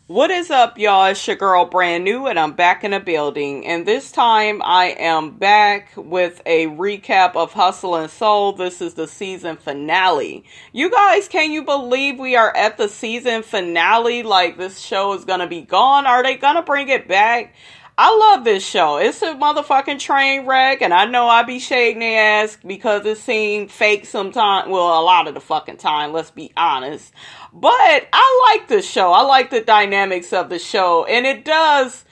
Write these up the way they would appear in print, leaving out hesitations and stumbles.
What is up, y'all? It's your girl Brand New, and I'm back in the building. And this time I am back with a recap of Hustle and Soul. This is the season finale. You guys, can you believe we are at the season finale? Like, this show is gonna be gone. Are they gonna bring it back? I love this show. It's a motherfucking train wreck, and I know I be shading their ass because it seemed fake sometimes. Well, a lot of the fucking time, let's be honest. But I like this show. I like the dynamics of the show, and it does.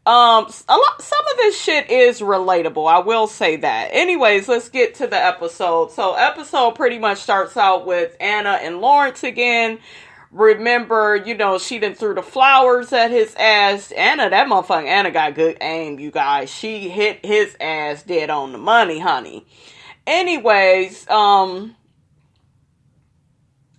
A lot. Some of this shit is relatable. I will say that. Anyways, let's get to the episode. So, episode pretty much starts out with Anna and Lawrence again. Remember, she done threw the flowers at his ass. Anna, that motherfucking Anna got good aim, you guys. She hit his ass dead on the money, honey. Anyways,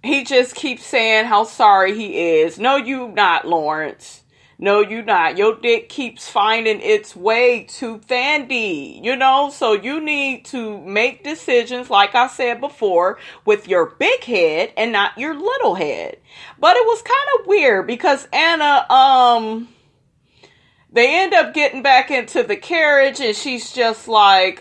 he just keeps saying how sorry he is. No, you not, Lawrence. No, you not. Your dick keeps finding its way to Thandi, so you need to make decisions, like I said before, with your big head and not your little head. But it was kind of weird because Anna, they end up getting back into the carriage and she's just like,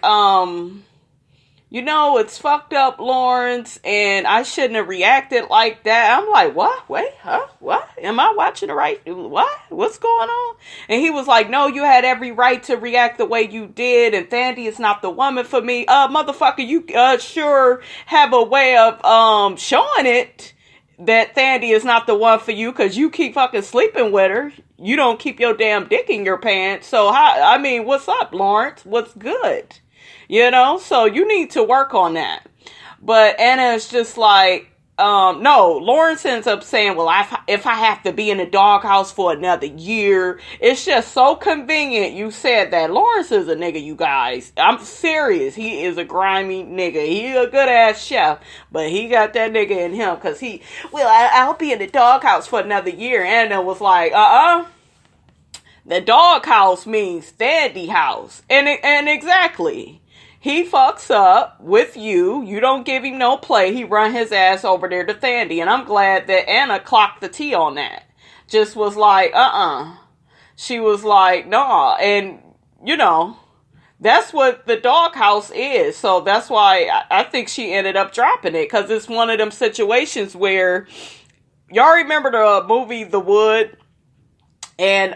it's fucked up, Lawrence, and I shouldn't have reacted like that. I'm like, what? Wait, huh? What? Am I watching the right? What? What's going on? And he was like, no, you had every right to react the way you did, and Thandi is not the woman for me. Motherfucker, you sure have a way of showing it that Thandi is not the one for you, because you keep fucking sleeping with her. You don't keep your damn dick in your pants. So, what's up, Lawrence? What's good? So you need to work on that. But Anna is just like, no, Lawrence ends up saying, well, if I have to be in the doghouse for another year, it's just so convenient you said that. Lawrence is a nigga, you guys. I'm serious. He is a grimy nigga. He a good ass chef, but he got that nigga in him because I'll be in the doghouse for another year. Anna was like, the doghouse means Thandi house. And exactly. He fucks up with you. You don't give him no play. He run his ass over there to Thandi. And I'm glad that Anna clocked the T on that. Just was like, She was like, nah. And, that's what the doghouse is. So that's why I think she ended up dropping it. Because it's one of them situations where, y'all remember the movie The Wood? And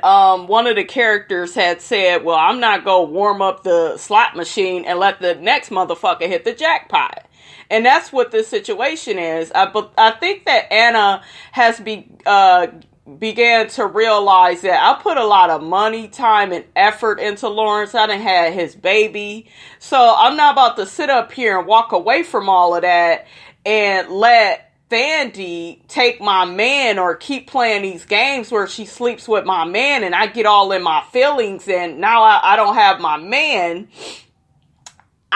one of the characters had said, well, I'm not going to warm up the slot machine and let the next motherfucker hit the jackpot. And that's what this situation is. I think that Anna has began to realize that I put a lot of money, time, and effort into Lawrence. I done had his baby. So I'm not about to sit up here and walk away from all of that and let Thandi take my man or keep playing these games where she sleeps with my man and I get all in my feelings and now I don't have my man.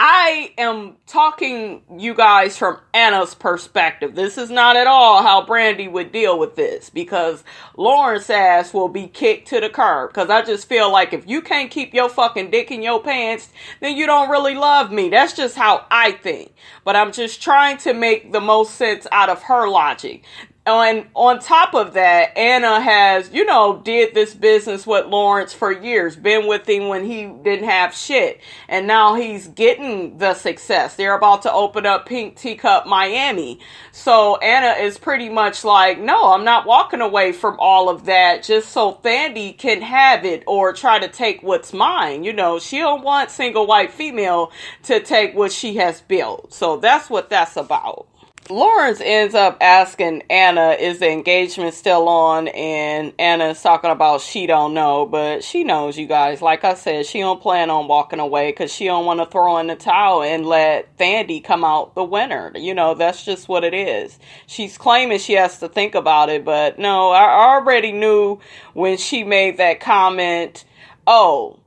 I am talking, you guys, from Anna's perspective. This is not at all how Brandy would deal with this because Lawrence's ass will be kicked to the curb. Because I just feel like if you can't keep your fucking dick in your pants, then you don't really love me. That's just how I think. But I'm just trying to make the most sense out of her logic. And on top of that, Anna has, did this business with Lawrence for years. Been with him when he didn't have shit. And now he's getting the success. They're about to open up Pink Teacup Miami. So Anna is pretty much like, no, I'm not walking away from all of that just so Thandi can have it or try to take what's mine. She don't want single white female to take what she has built. So that's what that's about. Lawrence ends up asking Anna, is the engagement still on? And Anna's talking about she don't know, but she knows, you guys. Like I said, she don't plan on walking away because she don't want to throw in the towel and let Thandi come out the winner. That's just what it is. She's claiming she has to think about it, but no, I already knew when she made that comment, oh,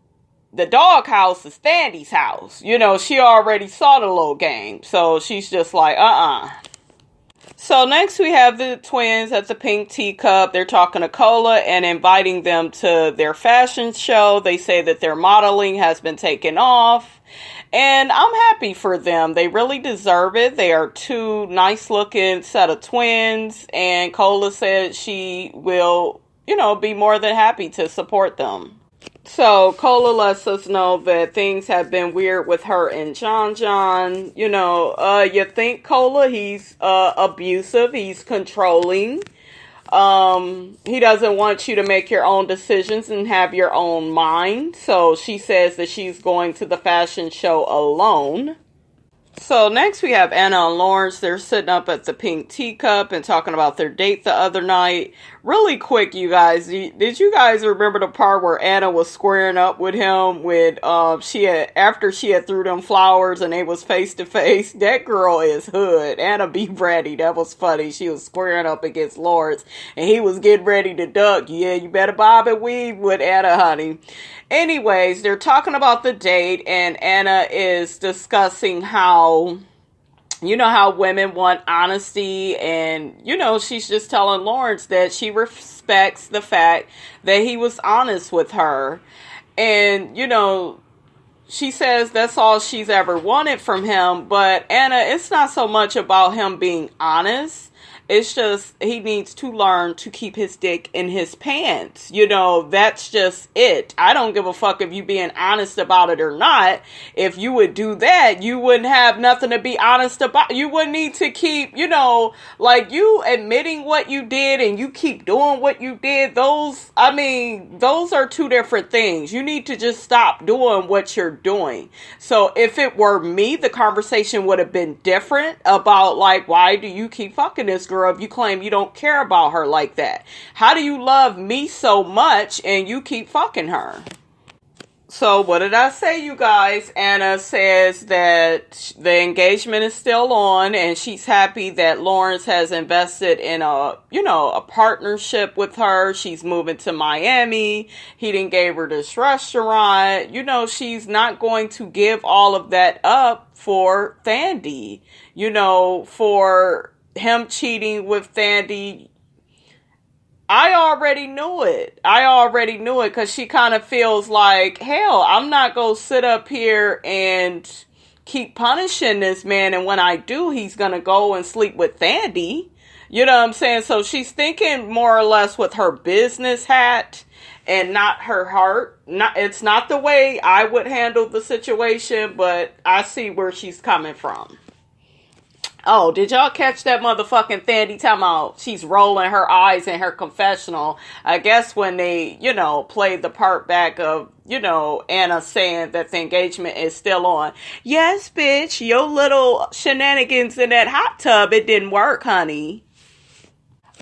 the doghouse is Thandi's house. She already saw the little game. So she's just like, So next we have the twins at the Pink Teacup. They're talking to Cola and inviting them to their fashion show. They say that their modeling has been taken off. And I'm happy for them. They really deserve it. They are two nice looking set of twins. And Cola said she will, be more than happy to support them. So Cola lets us know that things have been weird with her and JonJon. You think Cola, he's abusive, he's controlling. He doesn't want you to make your own decisions and have your own mind. So she says that she's going to the fashion show alone. So next we have Anna and Lawrence. They're sitting up at the Pink Teacup and talking about their date the other night. Really quick, you guys. Did you guys remember the part where Anna was squaring up with him after she had threw them flowers and they was face to face? That girl is hood. Anna be ready. That was funny. She was squaring up against Lawrence and he was getting ready to duck. Yeah, you better bob and weave with Anna, honey. Anyways, they're talking about the date and Anna is discussing how women want honesty, and, she's just telling Lawrence that she respects the fact that he was honest with her. And, she says that's all she's ever wanted from him. But Anna, it's not so much about him being honest. It's just he needs to learn to keep his dick in his pants. That's just it. I don't give a fuck if you being honest about it or not. If you would do that, you wouldn't have nothing to be honest about. You wouldn't need to keep, like you admitting what you did and you keep doing what you did. Those are two different things. You need to just stop doing what you're doing. So if it were me, the conversation would have been different about like, why do you keep fucking this girl if you claim you don't care about her like that? How do you love me so much and you keep fucking her? So what did I say, you guys? Anna says that the engagement is still on and she's happy that Lawrence has invested in a partnership with her. She's moving to Miami. He didn't give her this restaurant. She's not going to give all of that up for Thandi. For him cheating with Thandi. I already knew it because she kind of feels like, hell, I'm not going to sit up here and keep punishing this man. And when I do, he's going to go and sleep with Thandi. You know what I'm saying? So she's thinking more or less with her business hat and not her heart. It's not the way I would handle the situation, but I see where she's coming from. Oh, did y'all catch that motherfucking Thandi talking about she's rolling her eyes in her confessional? I guess when they, played the part back of, Anna saying that the engagement is still on. Yes, bitch, your little shenanigans in that hot tub, it didn't work, honey.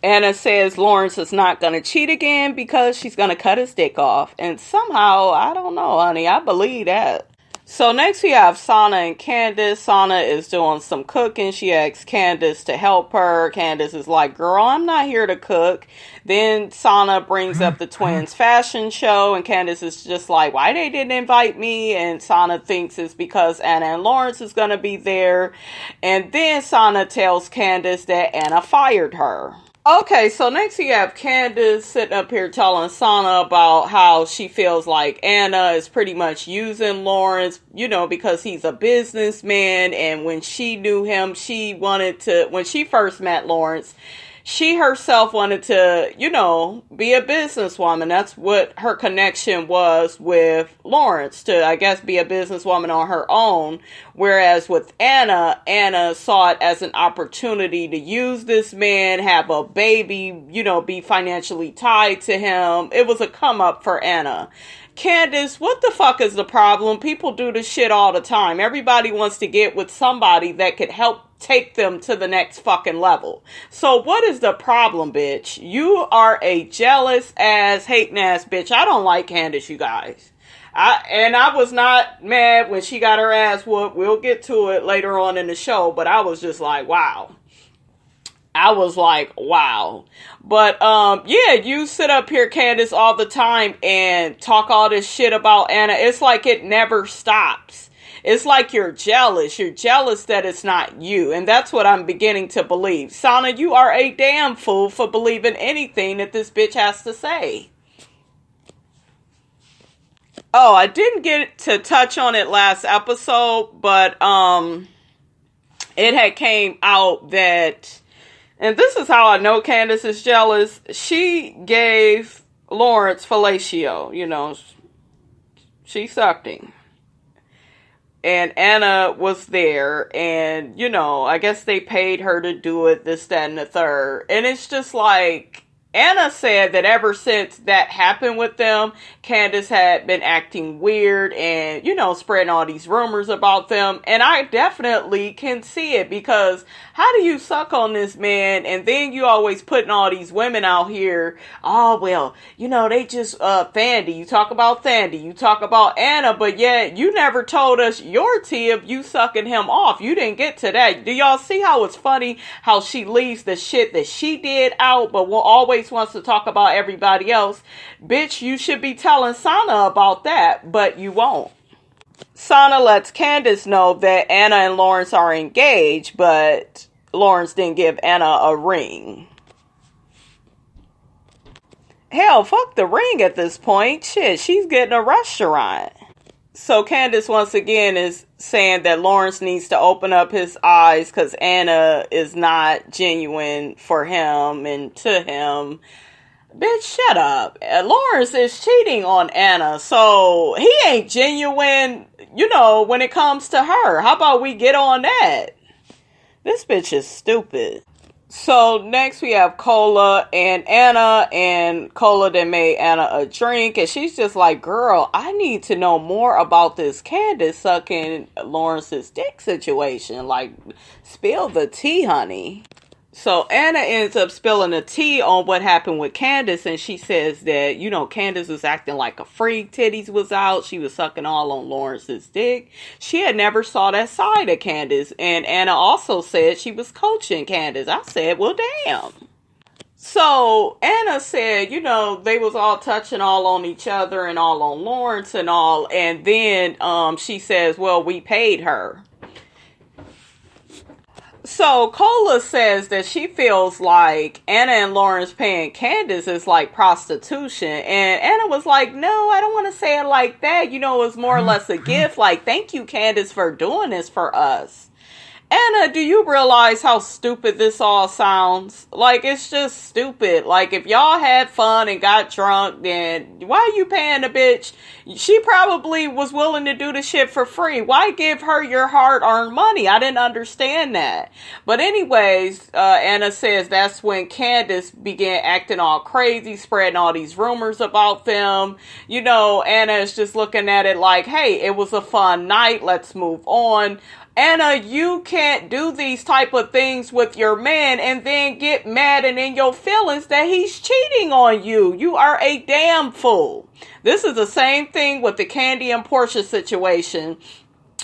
Anna says Lawrence is not going to cheat again because she's going to cut his dick off. And somehow, I don't know, honey, I believe that. So next we have Sana and Candace. Sana is doing some cooking. She asks Candace to help her. Candace is like, girl, I'm not here to cook. Then Sana brings up the twins fashion show and Candace is just like, why they didn't invite me? And Sana thinks it's because Anna and Lawrence is going to be there. And then Sana tells Candace that Anna fired her. Okay, so next we have Candace sitting up here telling Sana about how she feels like Anna is pretty much using Lawrence, because he's a businessman. And when she knew him, when she first met Lawrence, she herself wanted to, be a businesswoman. That's what her connection was with Lawrence, to, I guess, be a businesswoman on her own. Whereas with Anna saw it as an opportunity to use this man, have a baby, be financially tied to him. It was a come up for Anna. Candice, what the fuck is the problem? People do this shit all the time. Everybody wants to get with somebody that could help take them to the next fucking level. So what is the problem, bitch? You are a jealous ass, hating ass bitch. I don't like Candace, you guys. I was not mad when she got her ass whooped. We'll get to it later on in the show, but I was just like, wow. But, yeah, you sit up here, Candace, all the time and talk all this shit about Anna. It's like it never stops. It's like you're jealous. You're jealous that it's not you. And that's what I'm beginning to believe. Sana, you are a damn fool for believing anything that this bitch has to say. Oh, I didn't get to touch on it last episode, but, it had came out that And this is how I know Candace is jealous. She gave Lawrence fellatio, she sucked him. And Anna was there, and, I guess they paid her to do it, this, that, and the third. And it's just like, Anna said that ever since that happened with them, Candace had been acting weird and, spreading all these rumors about them. And I definitely can see it, because how do you suck on this man and then you always putting all these women out here? Oh, well, they just, Thandi. You talk about Thandi. You talk about Anna, but yet you never told us your tea of you sucking him off. You didn't get to that. Do y'all see how it's funny how she leaves the shit that she did out, but will always wants to talk about everybody else? Bitch, you should be telling Sana about that, but you won't. Sana lets Candace know that Anna and Lawrence are engaged, but Lawrence didn't give Anna a ring. Hell, fuck the ring at this point. Shit, she's getting a restaurant. So Candace once again is saying that Lawrence needs to open up his eyes because Anna is not genuine for him and to him. Bitch, shut up. Lawrence is cheating on Anna, so he ain't genuine, when it comes to her. How about we get on that? This bitch is stupid. So next we have Cola and Anna, and Cola then made Anna a drink, and she's just like, girl, I need to know more about this Candace sucking Lawrence's dick situation. Like, spill the tea, honey. So Anna ends up spilling the tea on what happened with Candace, and she says that, Candace was acting like a freak, titties was out, she was sucking all on Lawrence's dick. She had never saw that side of Candace, and Anna also said she was coaching Candace. I said, well, damn. So Anna said, they was all touching all on each other and all on Lawrence and all, and then she says, well, we paid her. So Cola says that she feels like Anna and Lawrence paying Candace is like prostitution. And Anna was like, no, I don't want to say it like that. It was more or less a gift. Like, thank you, Candace, for doing this for us. Anna, do you realize how stupid this all sounds? Like, it's just stupid. Like, if y'all had fun and got drunk, then why are you paying the bitch? She probably was willing to do the shit for free. Why give her your hard-earned money? I didn't understand that. But anyways, Anna says that's when Candace began acting all crazy, spreading all these rumors about them. Anna is just looking at it like, hey, it was a fun night. Let's move on. Anna, you can't do these type of things with your man and then get mad and in your feelings that he's cheating on you. You are a damn fool. This is the same thing with the Candy and Portia situation,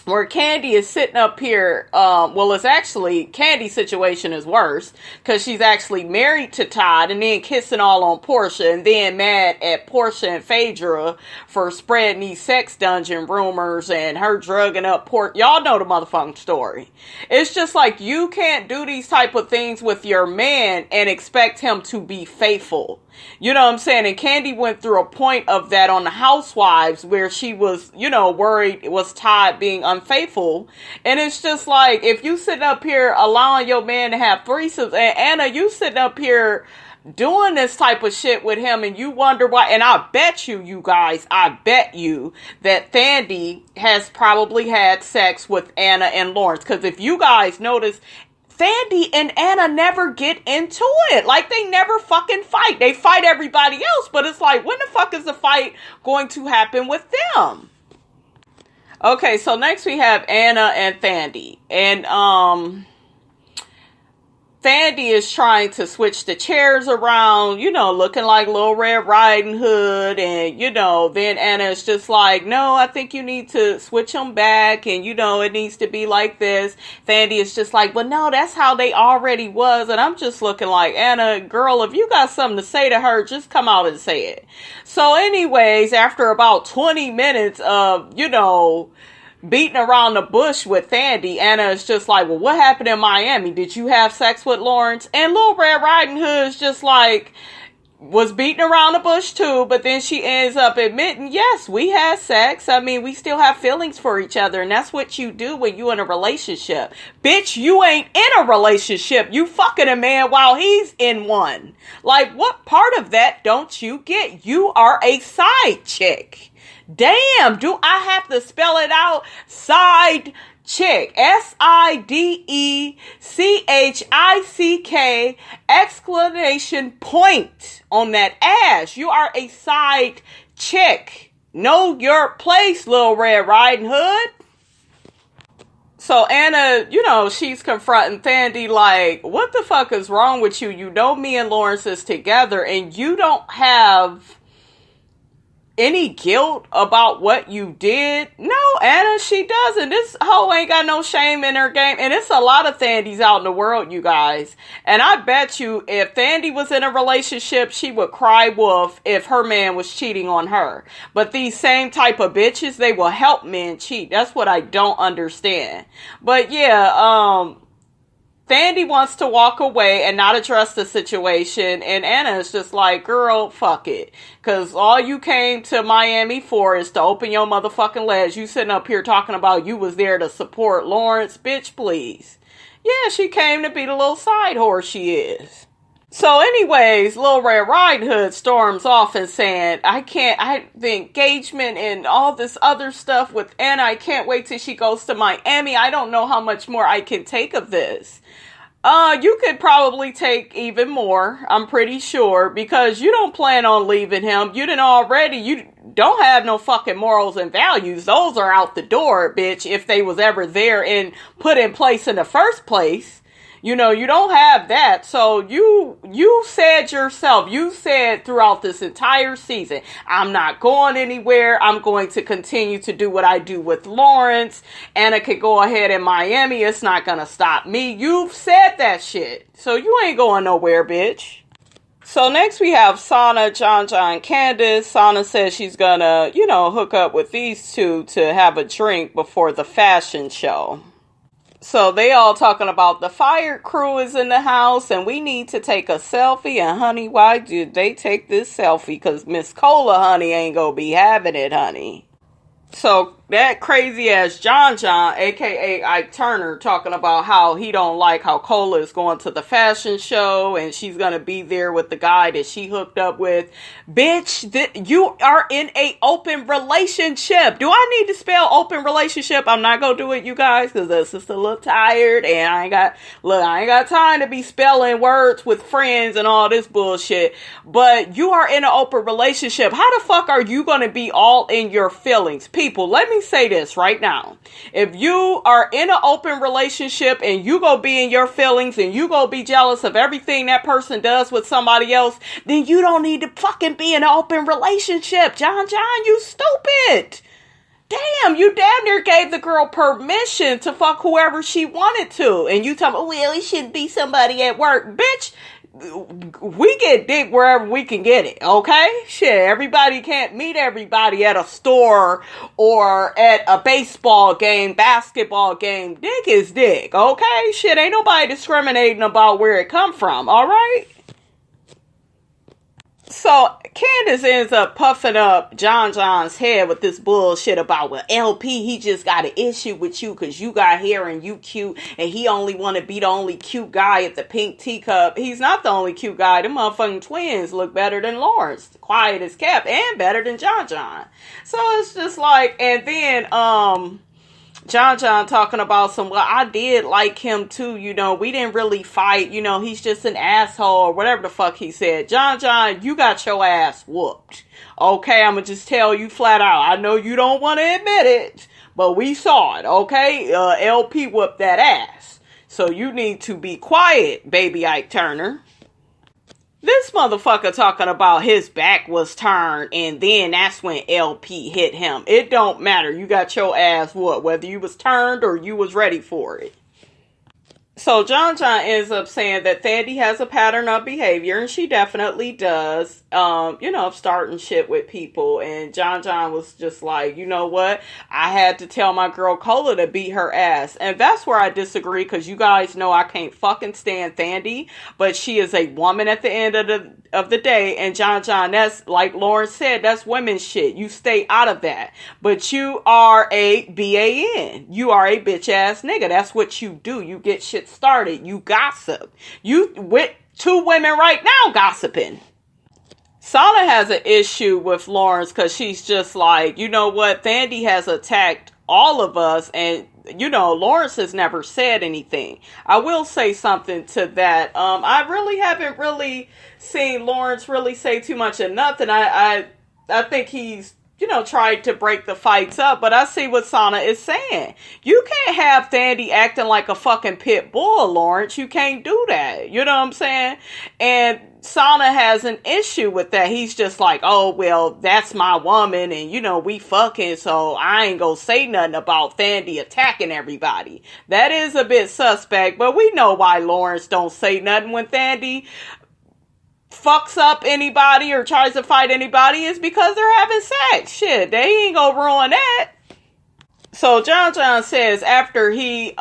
where Candy is sitting up here. It's actually, Candy's situation is worse, because she's actually married to Todd and then kissing all on Portia, and then mad at Portia and Phaedra for spreading these sex dungeon rumors and her drugging up Portia. Y'all know the motherfucking story. It's just like, you can't do these type of things with your man and expect him to be faithful. You know what I'm saying? And Candy went through a point of that on the Housewives where she was, worried it was Todd being unfaithful. And it's just like, if you sitting up here allowing your man to have threesomes, and Anna, you sitting up here doing this type of shit with him, and you wonder why. And I bet you guys, I bet you that Thandi has probably had sex with Anna and Lawrence. Because if you guys notice, Thandi and Anna never get into it. Like, they never fucking fight. They fight everybody else, but it's like, when the fuck is the fight going to happen with them? Okay, so next we have Anna and Thandi. And, Thandi is trying to switch the chairs around, looking like Little Red Riding Hood. And, then Anna is just like, no, I think you need to switch them back. And, it needs to be like this. Thandi is just like, well, no, that's how they already was. And I'm just looking like, Anna, girl, if you got something to say to her, just come out and say it. So anyways, after about 20 minutes of, beating around the bush with Thandi, Anna is just like, well, what happened in Miami? Did you have sex with Lawrence? And Little Red Riding Hood is just like, was beating around the bush too, but then she ends up admitting, yes, we had sex. I mean, we still have feelings for each other, and that's what you do when you in a relationship. Bitch, you ain't in a relationship. You fucking a man while he's in one. Like, what part of that don't you get? You are a side chick. Damn, do I have to spell it out? Side chick. SIDECHICK exclamation point on that ass. You are a side chick. Know your place, Little Red Riding Hood. So Anna, she's confronting Thandi like, what the fuck is wrong with you? You know me and Lawrence is together and you don't have any guilt about what you did? No, Anna, she doesn't. This hoe ain't got no shame in her game. And it's a lot of Thandis out in the world, you guys. And I bet you if Thandi was in a relationship, she would cry wolf if her man was cheating on her. But these same type of bitches, they will help men cheat. That's what I don't understand. But yeah, Thandi wants to walk away and not address the situation. And Anna is just like, girl, fuck it. Because all you came to Miami for is to open your motherfucking legs. You sitting up here talking about you was there to support Lawrence. Bitch, please. Yeah, she came to be the little side horse she is. So anyways, Lil Red Riding Hood storms off and saying, the engagement and all this other stuff with Anna, I can't wait till she goes to Miami. I don't know how much more I can take of this. You could probably take even more, I'm pretty sure, because you don't plan on leaving him. You don't have no fucking morals and values. Those are out the door, bitch, if they was ever there and put in place in the first place. You don't have that. So you said yourself, you said throughout this entire season, I'm not going anywhere. I'm going to continue to do what I do with Lawrence. Anna could go ahead in Miami. It's not going to stop me. You've said that shit. So you ain't going nowhere, bitch. So next we have Sana, JonJon, Candice. Sana says she's going to, hook up with these two to have a drink before the fashion show. So they all talking about the fire crew is in the house and we need to take a selfie. And honey, why did they take this selfie? Because Miss Cola, honey, ain't gonna be having it, honey. So that crazy ass JonJon, aka Ike Turner, talking about how he don't like how Cola is going to the fashion show and she's gonna be there with the guy that she hooked up with. Bitch, you are in a open relationship. Do I need to spell open relationship? I'm not gonna do it, you guys, because the sister look tired and I ain't got time to be spelling words with friends and all this bullshit. But you are in an open relationship. How the fuck are you gonna be all in your feelings? People, let me say this right now. If you are in an open relationship and you go be in your feelings and you go be jealous of everything that person does with somebody else, then you don't need to fucking be in an open relationship. JonJon, you stupid. Damn, you damn near gave the girl permission to fuck whoever she wanted to. And you tell me, well, it shouldn't be somebody at work. Bitch, we get dick wherever we can get it, okay? Shit, everybody can't meet everybody at a store or at a baseball game, basketball game. Dick is dick, okay? Shit, ain't nobody discriminating about where it come from, alright? So, Candace ends up puffing up JonJon's head with this bullshit about, well, LP, he just got an issue with you because you got hair and you cute, and he only want to be the only cute guy at the pink teacup. He's not the only cute guy. Them motherfucking twins look better than Lawrence. Quiet as kept, and better than JonJon. So, it's just like, and then, JonJon talking about I did like him too, we didn't really fight, he's just an asshole or whatever the fuck he said. JonJon, you got your ass whooped. Okay, I'm gonna just tell you flat out. I know you don't want to admit it, but we saw it, okay? LP whooped that ass. So you need to be quiet, baby Ike Turner. This motherfucker talking about his back was turned and then that's when LP hit him. It don't matter. You got your ass whooped, whether you was turned or you was ready for it. So JonJon ends up saying that Thandi has a pattern of behavior, and she definitely does, starting shit with people. And JonJon was just like, you know what? I had to tell my girl Cola to beat her ass. And that's where I disagree, because you guys know I can't fucking stand Thandi, but she is a woman at the end of the day. And JonJon, that's, like Lawrence said, that's women's shit. You stay out of that. But you are a BAN. You are a bitch ass nigga. That's what you do. You get shit started. You gossip. You with two women right now gossiping. Sana has an issue with Lawrence because she's just like, you know what? Thandi has attacked all of us, and Lawrence has never said anything. I will say something to that. I really haven't really seen Lawrence really say too much of nothing. I think he's tried to break the fights up, but I see what Sana is saying. You can't have Thandi acting like a fucking pit bull, Lawrence. You can't do that. You know what I'm saying? And Sana has an issue with that. He's just like, oh, well, that's my woman, and we fucking, so I ain't gonna say nothing about Thandi attacking everybody. That is a bit suspect, but we know why Lawrence don't say nothing when Thandi fucks up anybody or tries to fight anybody is because they're having sex. Shit, they ain't gonna ruin that. So JonJon says after he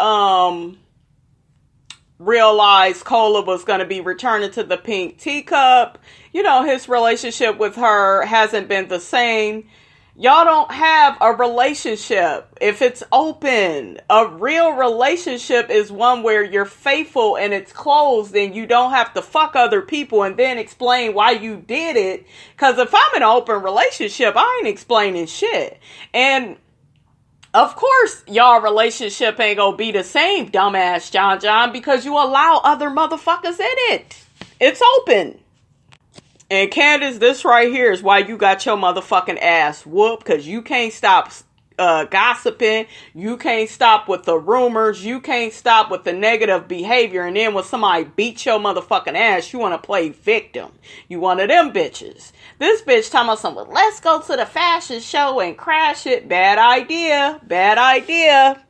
realized Cola was going to be returning to the pink teacup, his relationship with her hasn't been the same. Y'all don't have a relationship if it's open. A real relationship is one where you're faithful and it's closed and you don't have to fuck other people and then explain why you did it. Because if I'm in an open relationship, I ain't explaining shit. And of course, y'all relationship ain't gonna be the same, dumbass JonJon, because you allow other motherfuckers in it. It's open. And Candace, this right here is why you got your motherfucking ass whooped, because you can't stop gossiping. You can't stop with the rumors. You can't stop with the negative behavior. And then when somebody beats your motherfucking ass, you want to play victim. You one of them bitches. This bitch talking about something, let's go to the fashion show and crash it. Bad idea. Bad idea.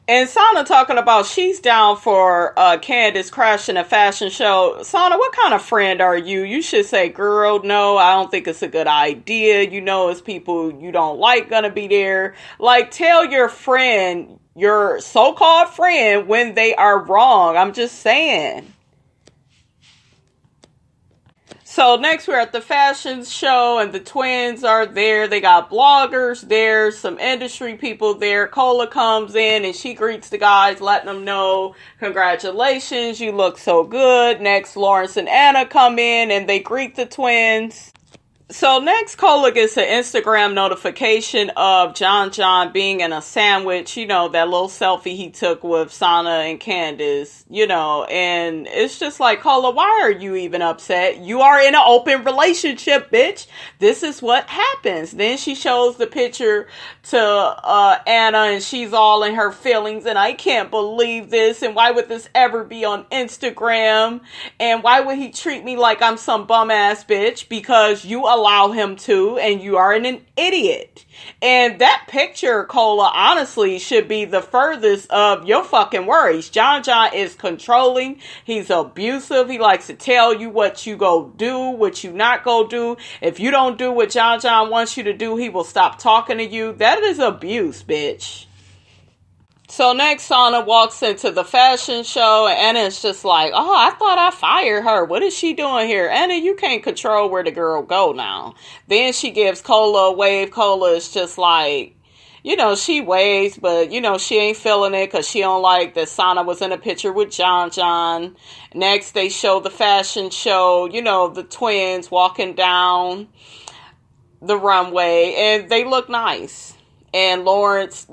And Sana talking about she's down for Candice crashing a fashion show. Sana, what kind of friend are you? You should say, girl, no, I don't think it's a good idea. It's people you don't like gonna be there. Like, tell your friend, your so-called friend, when they are wrong. I'm just saying. So next we're at the fashion show and the twins are there. They got bloggers there, some industry people there. Cola comes in and she greets the guys, letting them know, congratulations, you look so good. Next, Lawrence and Anna come in and they greet the twins. So next, Cola gets an Instagram notification of JonJon being in a sandwich, that little selfie he took with Sana and Candice, and it's just like, Cola, why are you even upset? You are in an open relationship, bitch. This is what happens. Then she shows the picture to Anna and she's all in her feelings and I can't believe this, and why would this ever be on Instagram, and why would he treat me like I'm some bum ass bitch? Because you allow him to, and you are an idiot. And that picture, Cola, honestly should be the furthest of your fucking worries. JonJon is controlling. He's abusive. He likes to tell you what you go do, what you not go do. If you don't do what JonJon wants you to do, he will stop talking to you. That is abuse, bitch. So next, Sana walks into the fashion show, and Anna's just like, oh, I thought I fired her. What is she doing here? Anna, you can't control where the girl go now. Then she gives Cola a wave. Cola is just like, she waves, but, she ain't feeling it because she don't like that Sana was in a picture with JonJon. Next, they show the fashion show, the twins walking down the runway, and they look nice. And Lawrence,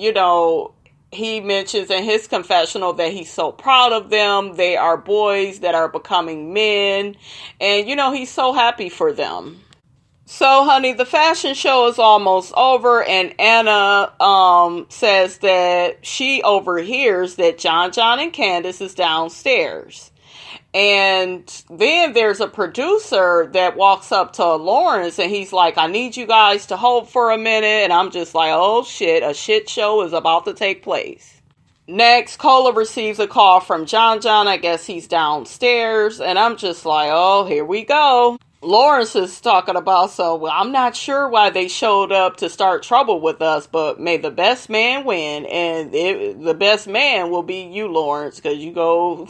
he mentions in his confessional that he's so proud of them. They are boys that are becoming men. And, he's so happy for them. So, honey, the fashion show is almost over. And Anna says that she overhears that JonJon and Candice is downstairs. And then there's a producer that walks up to Lawrence and he's like, I need you guys to hold for a minute. And I'm just like, oh shit, a shit show is about to take place. Next, Cola receives a call from JonJon. I guess he's downstairs. And I'm just like, oh, here we go. Lawrence is talking about, well, I'm not sure why they showed up to start trouble with us, but may the best man win. And the best man will be you, Lawrence, because you go,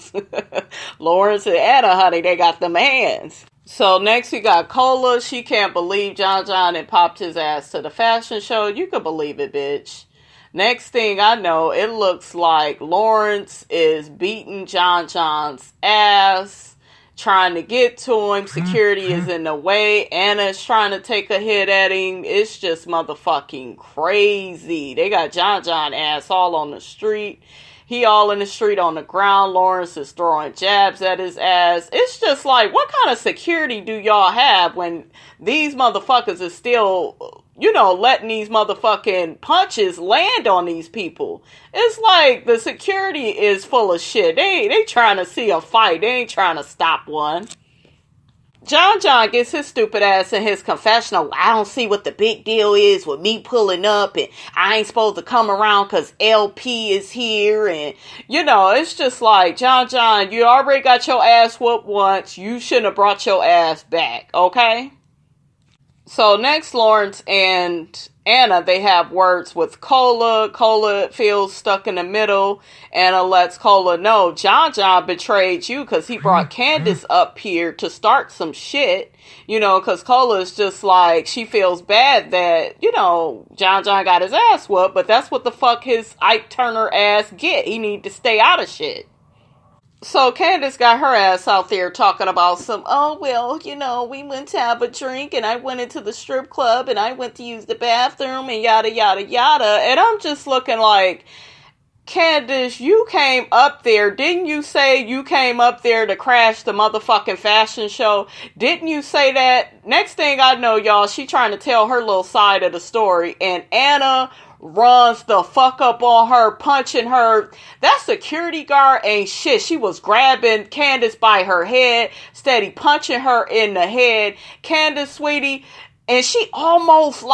Lawrence and Anna, honey, they got them hands. So next we got Cola. She can't believe JonJon had popped his ass to the fashion show. You could believe it, bitch. Next thing I know, it looks like Lawrence is beating JonJon's ass, trying to get to him. Security is in the way. Anna's trying to take a hit at him. It's just motherfucking crazy. They got JonJon ass all on the street. He all in the street on the ground. Lawrence is throwing jabs at his ass. It's just like, what kind of security do y'all have when these motherfuckers is still, letting these motherfucking punches land on these people? It's like the security is full of shit. They trying to see a fight. They ain't trying to stop one. JonJon gets his stupid ass in his confessional. I don't see what the big deal is with me pulling up, and I ain't supposed to come around because LP is here. And, it's just like, JonJon, you already got your ass whooped once. You shouldn't have brought your ass back, okay? So next, Lawrence and Anna, they have words with Cola. Cola feels stuck in the middle. Anna lets Cola know JonJon betrayed you because he brought Candice up here to start some shit. Because Cola is just like, she feels bad that, JonJon got his ass whooped, but that's what the fuck his Ike Turner ass get. He need to stay out of shit. So Candace got her ass out there talking about we went to have a drink and I went into the strip club and I went to use the bathroom and yada, yada, yada. And I'm just looking like, Candace, you came up there. Didn't you say you came up there to crash the motherfucking fashion show? Didn't you say that? Next thing I know, y'all, she trying to tell her little side of the story, and Anna runs the fuck up on her, punching her. That security guard ain't shit. She was grabbing Candace by her head, steady punching her in the head. Candace, sweetie, and she almost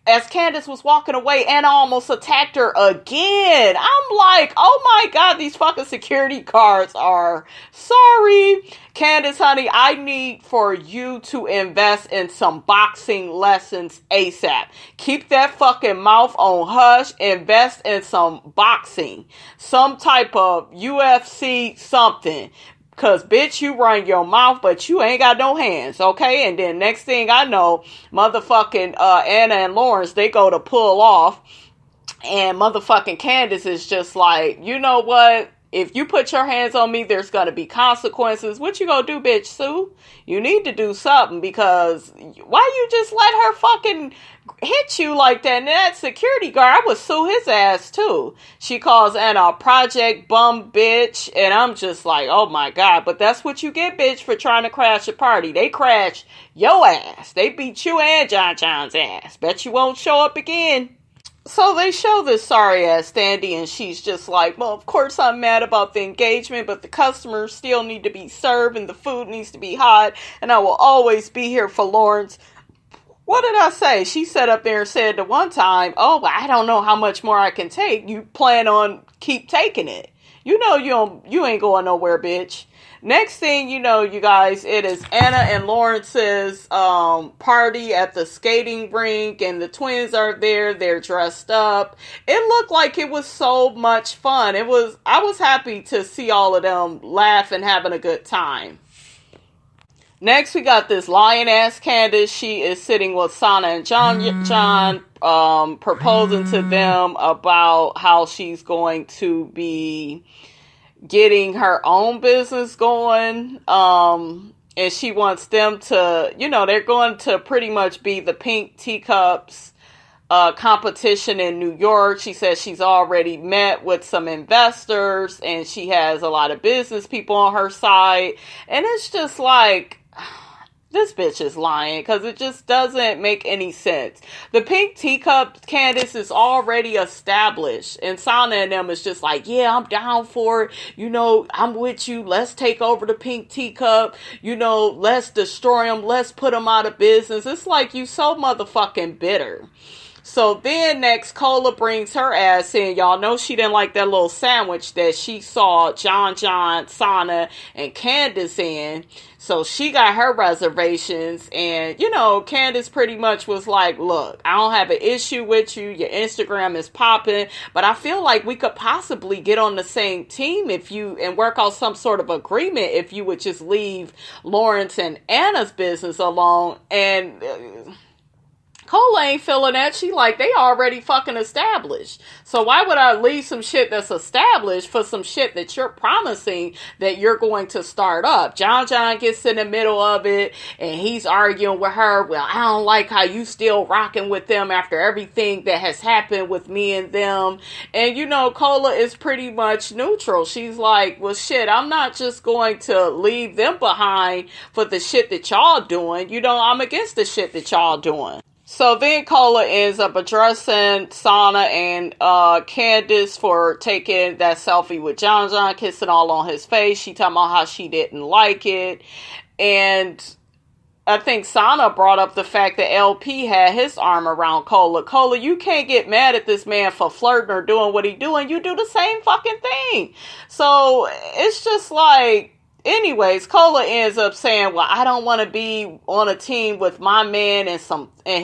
as Candace was walking away, Anna almost attacked her again. I'm like, oh my God, these fucking security guards are sorry. Candace, honey, I need for you to invest in some boxing lessons ASAP. Keep that fucking mouth on hush. Invest in some boxing. Some type of UFC something. Cause bitch, you run your mouth, but you ain't got no hands, okay? And then next thing I know, motherfucking Anna and Lawrence, they go to pull off, and motherfucking Candice is just like, you know what? If you put your hands on me, there's gonna be consequences. What you gonna do, bitch, Sue? You need to do something, because why you just let her fucking hit you like that? And that security guard, I would sue his ass too. She calls Anna a project bum bitch, and I'm just like, oh my God. But that's what you get, bitch, for trying to crash a party. They crash your ass. They beat you and JonJon's ass. Bet you won't show up again. So they show this sorry ass Thandi, and she's just like, well, of course I'm mad about the engagement, but the customers still need to be served and the food needs to be hot, and I will always be here for Lawrence. What did I say? She sat up there and said the one time, oh, I don't know how much more I can take. You plan on keep taking it. You ain't going nowhere, bitch. Next thing you know, you guys, it is Anna and Lawrence's party at the skating rink, and the twins are there. They're dressed up. It looked like it was so much fun. I was happy to see all of them laugh and having a good time. Next, we got this lion-ass Candice. She is sitting with Sana and JonJon, proposing to them about how she's going to be getting her own business going. And she wants them to, they're going to pretty much be the Pink Teacups competition in New York. She says she's already met with some investors and she has a lot of business people on her side. And it's just like, this bitch is lying, because it just doesn't make any sense. The Pink Teacup, Candice, is already established, and Sana and them is just like, yeah, I'm down for it. I'm with you. Let's take over the Pink Teacup. Let's destroy them. Let's put them out of business. It's like, you so motherfucking bitter. So then next, Cola brings her ass in. Y'all know she didn't like that little sandwich that she saw JonJon, Sana, and Candice in. So she got her reservations, and, you know, Candace pretty much was like, look, I don't have an issue with you. Your Instagram is popping, but I feel like we could possibly get on the same team and work out some sort of agreement if you would just leave Lawrence and Anna's business alone. And Cola ain't feeling that. She like, they already fucking established. So why would I leave some shit that's established for some shit that you're promising that you're going to start up? JonJon gets in the middle of it, and he's arguing with her. Well, I don't like how you still rocking with them after everything that has happened with me and them. And, you know, Cola is pretty much neutral. She's like, well, shit, I'm not just going to leave them behind for the shit that y'all doing. You know, I'm against the shit that y'all doing. So then Cola ends up addressing Sana and Candice for taking that selfie with JonJon, kissing all on his face. She talking about how she didn't like it. And I think Sana brought up the fact that LP had his arm around Cola. Cola, you can't get mad at this man for flirting or doing what he doing. You do the same fucking thing. So it's just like, anyways, Cola ends up saying, well, I don't want to be on a team with my man and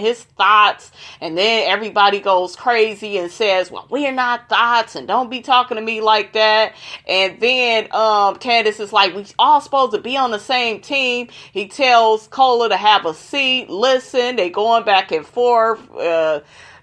his thoughts. And then everybody goes crazy and says, well, we're not thoughts and don't be talking to me like that. And then Candace is like, we all supposed to be on the same team. He tells Cola to have a seat, listen. They going back and forth.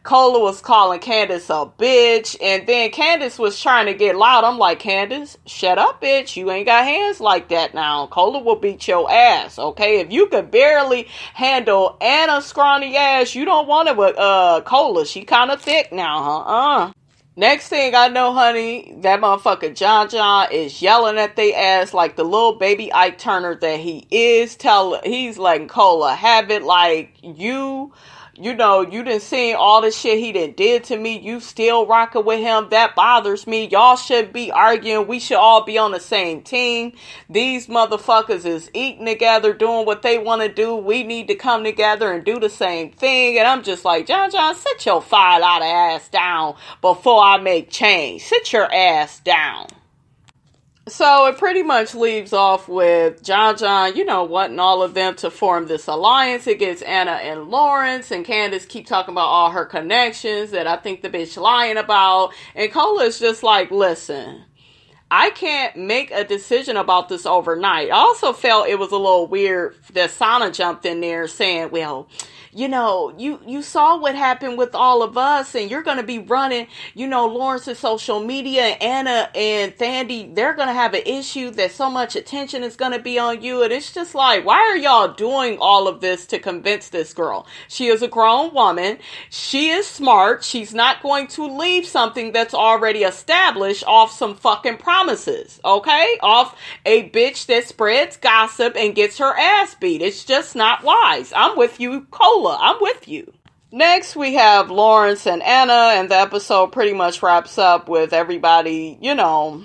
Cola was calling Candace a bitch, and then Candace was trying to get loud. I'm like, Candace, shut up, bitch. You ain't got hands like that now. Cola will beat your ass, okay? If you could barely handle Anna's scrawny ass, you don't want it with Cola. She kind of thick now, huh? Next thing I know, honey, that motherfucker JonJon is yelling at they ass like the little baby Ike Turner that he is. He's letting Cola have it like, you know, you done seen all the shit he did to me. You still rocking with him. That bothers me. Y'all should be arguing. We should all be on the same team. These motherfuckers is eating together, doing what they want to do. We need to come together and do the same thing. And I'm just like, JonJon, sit your $5 ass down before I make change. Sit your ass down. So it pretty much leaves off with JonJon, you know, wanting all of them to form this alliance against Anna and Lawrence, and Candace keep talking about all her connections that I think the bitch lying about, and Cola's just like, listen, I can't make a decision about this overnight. I also felt it was a little weird that Sana jumped in there saying, well, you know, you saw what happened with all of us, and you're going to be running, you know, Lawrence's social media, and Anna and Thandi, they're going to have an issue that so much attention is going to be on you. And it's just like, why are y'all doing all of this to convince this girl? She is a grown woman. She is smart. She's not going to leave something that's already established off some fucking promises, okay? Off a bitch that spreads gossip and gets her ass beat. It's just not wise. I'm with you, Cole. I'm with you. Next, we have Lawrence and Anna, and the episode pretty much wraps up with everybody, you know,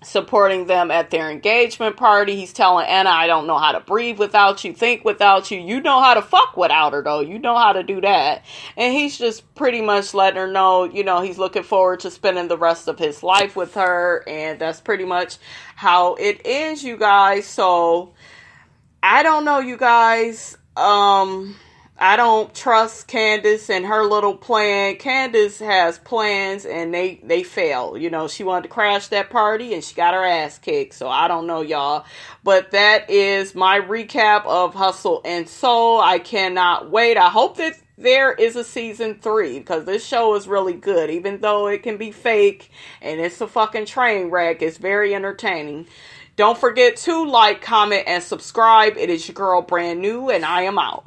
supporting them at their engagement party. He's telling Anna, I don't know how to breathe without you, think without you. You know how to fuck without her, though. You know how to do that. And he's just pretty much letting her know, you know, he's looking forward to spending the rest of his life with her. And that's pretty much how it is, you guys. So, I don't know, you guys. I don't trust Candace and her little plan. Candace has plans and they fail. You know, she wanted to crash that party and she got her ass kicked. So I don't know, y'all. But that is my recap of Hustle and Soul. I cannot wait. I hope that there is a season 3 because this show is really good. Even though it can be fake and it's a fucking train wreck, it's very entertaining. Don't forget to like, comment, and subscribe. It is your girl Brand New, and I am out.